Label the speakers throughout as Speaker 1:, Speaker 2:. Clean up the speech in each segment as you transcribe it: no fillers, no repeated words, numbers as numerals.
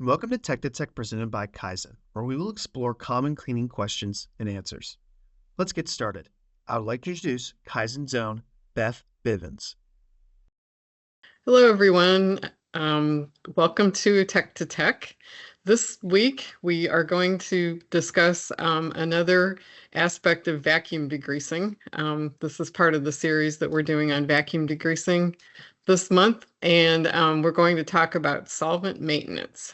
Speaker 1: Welcome to Tech to Tech presented by KYZEN, where we will explore common cleaning questions and answers. Let's get started. I would like to introduce KYZEN's own Beth Bivens.
Speaker 2: Hello, everyone. Welcome to Tech to Tech. This week, we are going to discuss another aspect of vacuum degreasing. This is part of the series that we're doing on vacuum degreasing this month, and we're going to talk about solvent maintenance.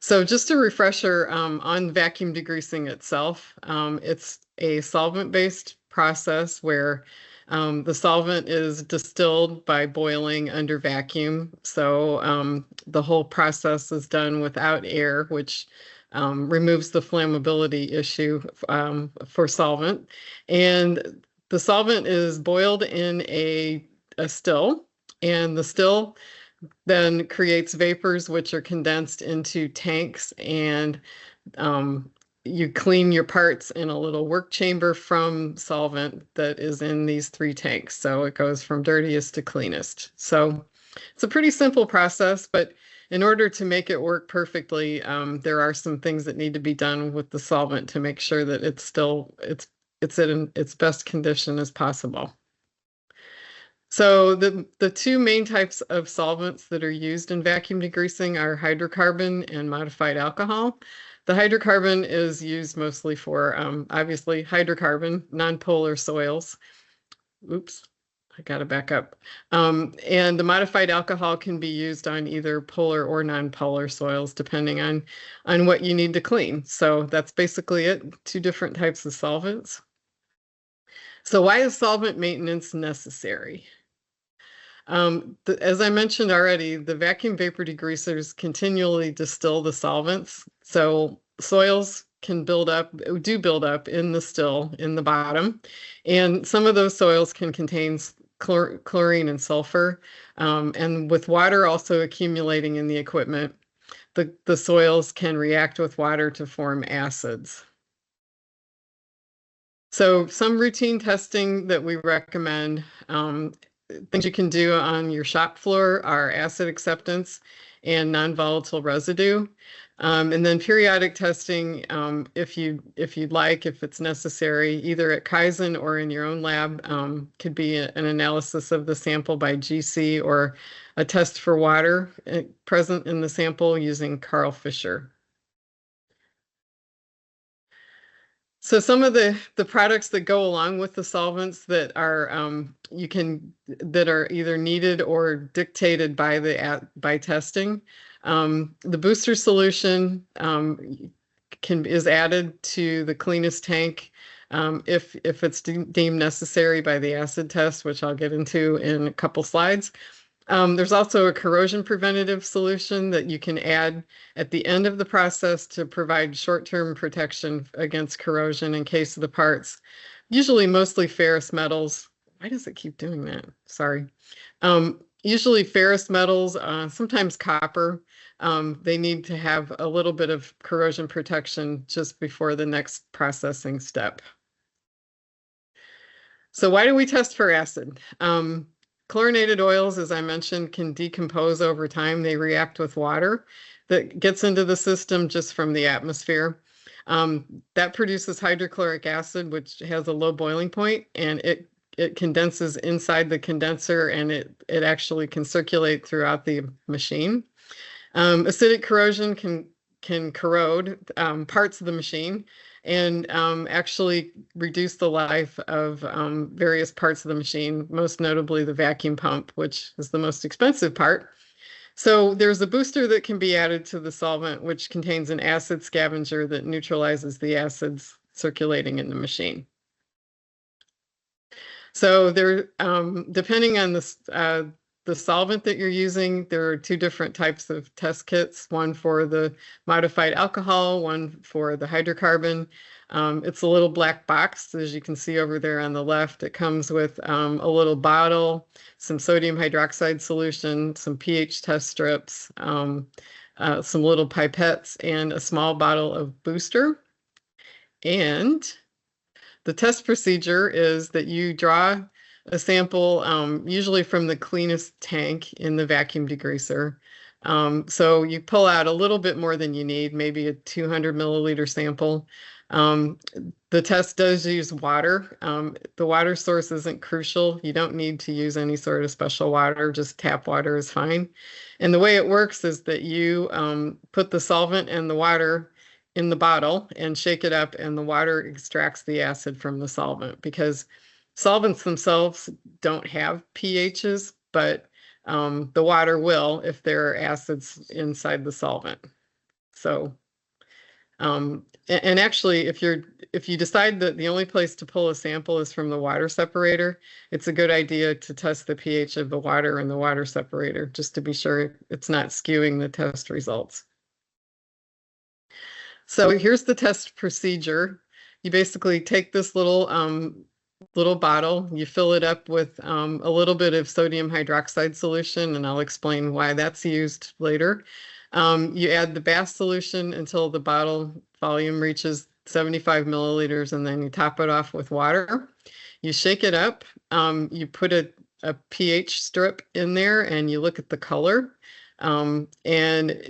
Speaker 2: So just a refresher on vacuum degreasing itself, it's a solvent-based process where the solvent is distilled by boiling under vacuum. So the whole process is done without air, which removes the flammability issue for solvent. And the solvent is boiled in a still, and the still then creates vapors which are condensed into tanks, and you clean your parts in a little work chamber from solvent that is in these 3 tanks. So it goes from dirtiest to cleanest. So it's a pretty simple process, but in order to make it work perfectly, there are some things that need to be done with the solvent to make sure that it's in its best condition as possible. So the 2 main types of solvents that are used in vacuum degreasing are hydrocarbon and modified alcohol. The hydrocarbon is used mostly for, obviously, hydrocarbon, nonpolar soils. Oops, I got to back up. And the modified alcohol can be used on either polar or nonpolar soils, depending on what you need to clean. So that's basically it, 2 different types of solvents. So why is solvent maintenance necessary? As I mentioned already, the vacuum vapor degreasers continually distill the solvents. So soils can build up in the still in the bottom. And some of those soils can contain chlorine and sulfur. And with water also accumulating in the equipment, the soils can react with water to form acids. So some routine testing that we recommend, things you can do on your shop floor are acid acceptance and non-volatile residue. And then periodic testing, if you'd like, if it's necessary, either at KYZEN or in your own lab, could be an analysis of the sample by GC or a test for water present in the sample using Karl Fischer. So some of the products that go along with the solvents that are that are either needed or dictated by testing. The booster solution is added to the cleanest tank if it's deemed necessary by the acid test, which I'll get into in a couple slides. There's also a corrosion preventative solution that you can add at the end of the process to provide short-term protection against corrosion in case of the parts, usually mostly ferrous metals. Why does it keep doing that? Sorry. Usually ferrous metals, sometimes copper. They need to have a little bit of corrosion protection just before the next processing step. So why do we test for acid? Chlorinated oils, as I mentioned, can decompose over time. They react with water that gets into the system just from the atmosphere. That produces hydrochloric acid, which has a low boiling point, and it condenses inside the condenser, and it actually can circulate throughout the machine. Acidic corrosion can corrode parts of the machine and actually reduce the life of various parts of the machine, most notably the vacuum pump, which is the most expensive part. So there's a booster that can be added to the solvent, which contains an acid scavenger that neutralizes the acids circulating in the machine. So there, depending on the solvent that you're using, there are 2 different types of test kits, one for the modified alcohol, one for the hydrocarbon. It's a little black box, as you can see over there on the left. It comes with a little bottle, some sodium hydroxide solution, some pH test strips, some little pipettes, and a small bottle of booster. And the test procedure is that you draw a sample, usually from the cleanest tank in the vacuum degreaser. So you pull out a little bit more than you need, maybe a 200 milliliter sample. The test does use water. The water source isn't crucial. You don't need to use any sort of special water, just tap water is fine. And the way it works is that you put the solvent and the water in the bottle and shake it up, and the water extracts the acid from the solvent, because solvents themselves don't have pHs, but the water will if there are acids inside the solvent. So, and actually, if you decide that the only place to pull a sample is from the water separator, it's a good idea to test the pH of the water in the water separator, just to be sure it's not skewing the test results. So here's the test procedure. You basically take this little bottle, you fill it up with a little bit of sodium hydroxide solution, and I'll explain why that's used later. You add the bath solution until the bottle volume reaches 75 milliliters, and then you top it off with water. You shake it up, you put a pH strip in there, and you look at the color. And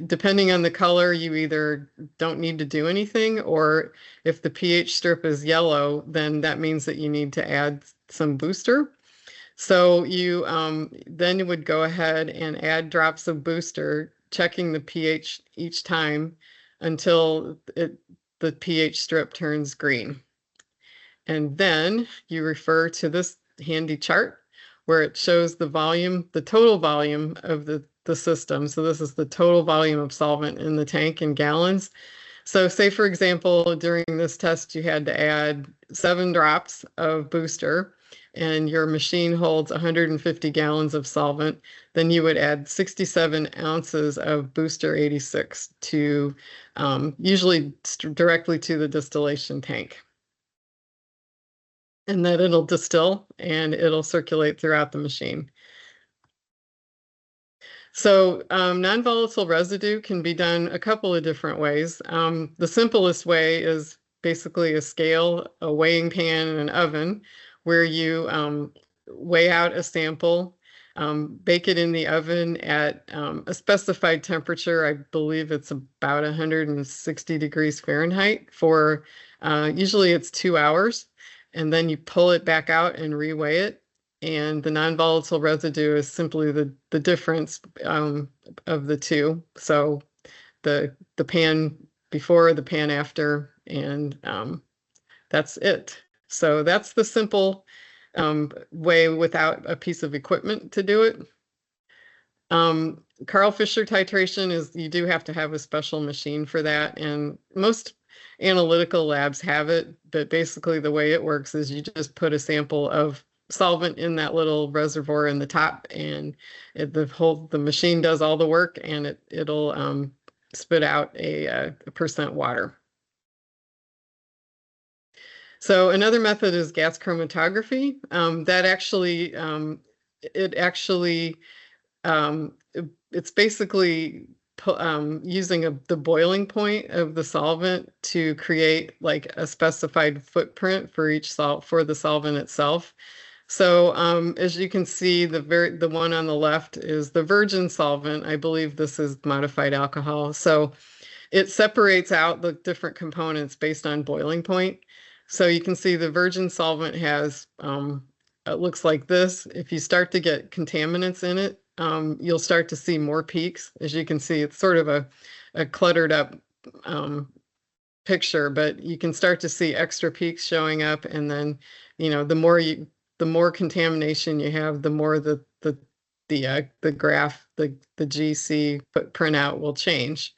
Speaker 2: depending on the color, you either don't need to do anything, or if the pH strip is yellow, then that means that you need to add some booster. So you then you would go ahead and add drops of booster, checking the pH each time until the pH strip turns green. And then you refer to this handy chart where it shows the volume, the total volume of the system. So this is the total volume of solvent in the tank in gallons. So say, for example, during this test, you had to add 7 drops of booster, and your machine holds 150 gallons of solvent, then you would add 67 ounces of booster 86 to usually directly to the distillation tank. And then it'll distill and it'll circulate throughout the machine. So non-volatile residue can be done a couple of different ways. The simplest way is basically a scale, a weighing pan, and an oven, where you weigh out a sample, bake it in the oven at a specified temperature. I believe it's about 160 degrees Fahrenheit for usually it's 2 hours. And then you pull it back out and reweigh it. And the non-volatile residue is simply the difference of the two. So the pan before, the pan after, and that's it. So that's the simple way without a piece of equipment to do it. Karl Fischer titration is, you do have to have a special machine for that, and most analytical labs have it, but basically the way it works is you just put a sample of solvent in that little reservoir in the top, and the machine does all the work, and it'll spit out a percent water. So another method is gas chromatography. That actually it's basically using the boiling point of the solvent to create like a specified footprint for each for the solvent itself. So as you can see, the one on the left is the virgin solvent. I believe this is modified alcohol. So it separates out the different components based on boiling point. So you can see the virgin solvent has, it looks like this. If you start to get contaminants in it, you'll start to see more peaks. As you can see, it's sort of a cluttered up picture, but you can start to see extra peaks showing up. And then, the more contamination you have, the more the graph, the GC printout will change.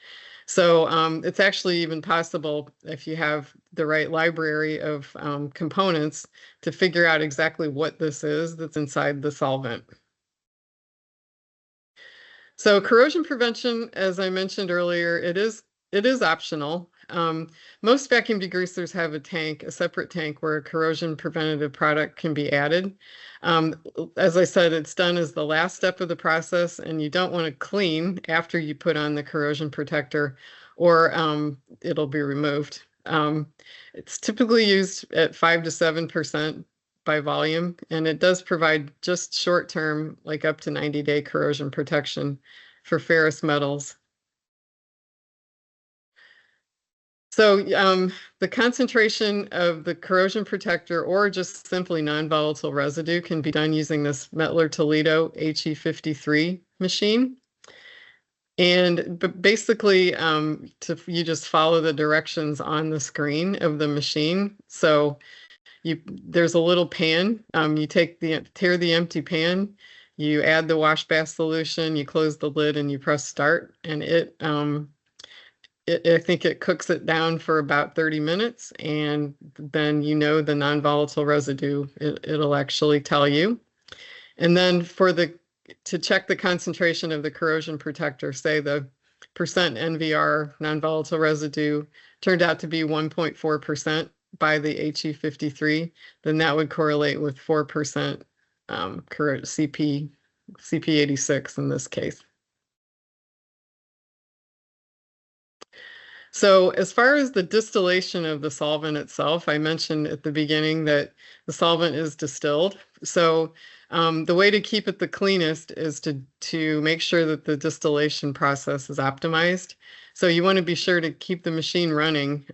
Speaker 2: So it's actually even possible, if you have the right library of components, to figure out exactly what this is that's inside the solvent. So corrosion prevention, as I mentioned earlier, it is optional. Most vacuum degreasers have a separate tank where a corrosion preventative product can be added. As I said, it's done as the last step of the process, and you don't want to clean after you put on the corrosion protector, or it'll be removed. It's typically used at 5 to 7% by volume, and it does provide just short-term, like up to 90-day corrosion protection for ferrous metals. So the concentration of the corrosion protector or just simply non-volatile residue can be done using this Mettler Toledo He53 machine. And basically, you just follow the directions on the screen of the machine. So there's a little pan. You tear the empty pan, you add the wash bath solution, you close the lid, and you press start, and I think it cooks it down for about 30 minutes, and then the non-volatile residue, it'll actually tell you. And then to check the concentration of the corrosion protector, say the percent NVR non-volatile residue turned out to be 1.4% by the He53, then that would correlate with 4% CP86 in this case. So as far as the distillation of the solvent itself, I mentioned at the beginning that the solvent is distilled. So the way to keep it the cleanest is to make sure that the distillation process is optimized. So you want to be sure to keep the machine running,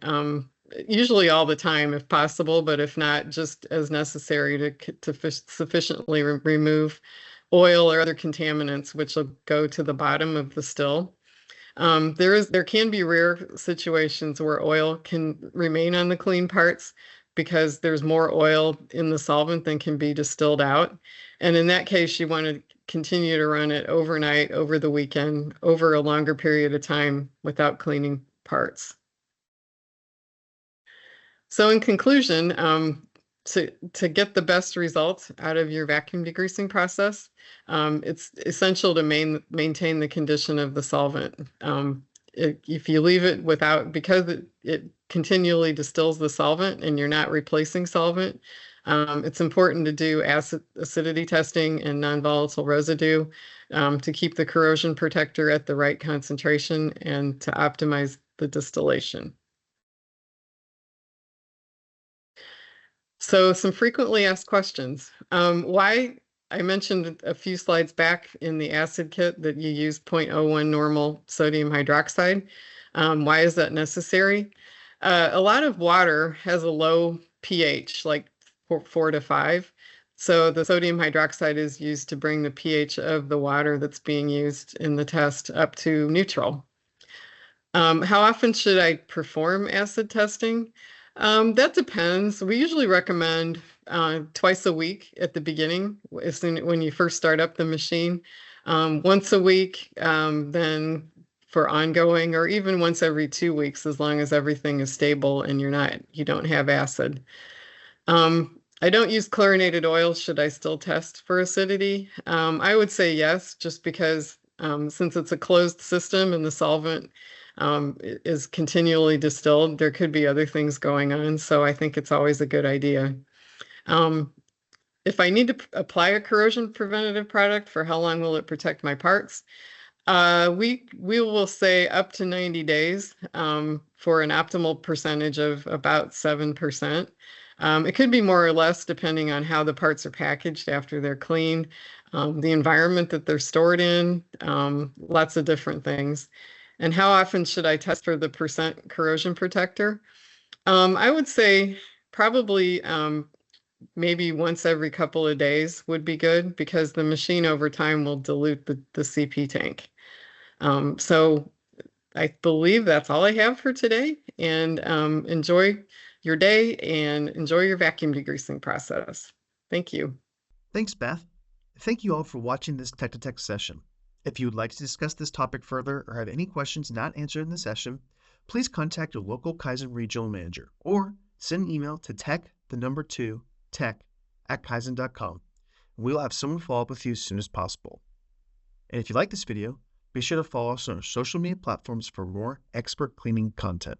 Speaker 2: usually all the time if possible, but if not, just as necessary to sufficiently remove oil or other contaminants, which will go to the bottom of the still. There can be rare situations where oil can remain on the clean parts because there's more oil in the solvent than can be distilled out. And in that case, you want to continue to run it overnight, over the weekend, over a longer period of time without cleaning parts. So in conclusion, to get the best results out of your vacuum degreasing process, it's essential to maintain the condition of the solvent. If you leave it because it continually distills the solvent and you're not replacing solvent, it's important to do acidity testing and non-volatile residue to keep the corrosion protector at the right concentration and to optimize the distillation. So some frequently asked questions. Why, I mentioned a few slides back in the acid kit that you use 0.01 normal sodium hydroxide. Why is that necessary? A lot of water has a low pH, like 4 to 5. So the sodium hydroxide is used to bring the pH of the water that's being used in the test up to neutral. How often should I perform acid testing? That depends. We usually recommend twice a week at the beginning, when you first start up the machine. Once a week, then for ongoing, or even once every 2 weeks, as long as everything is stable and you don't have acid. I don't use chlorinated oil. Should I still test for acidity? I would say yes, just because since it's a closed system and the solvent is continually distilled, there could be other things going on. So I think it's always a good idea. If I need to apply a corrosion preventative product, for how long will it protect my parts? We will say up to 90 days for an optimal percentage of about 7%. It could be more or less depending on how the parts are packaged after they're cleaned, the environment that they're stored in, lots of different things. And how often should I test for the percent corrosion protector? I would say probably maybe once every couple of days would be good, because the machine over time will dilute the CP tank. So I believe that's all I have for today, and enjoy your day and enjoy your vacuum degreasing process. Thank you.
Speaker 1: Thanks, Beth. Thank you all for watching this Tech to Tech session. If you would like to discuss this topic further or have any questions not answered in the session, please contact your local KYZEN regional manager or send an email to tech@kyzen.com. We will have someone follow up with you as soon as possible. And if you like this video, be sure to follow us on our social media platforms for more expert cleaning content.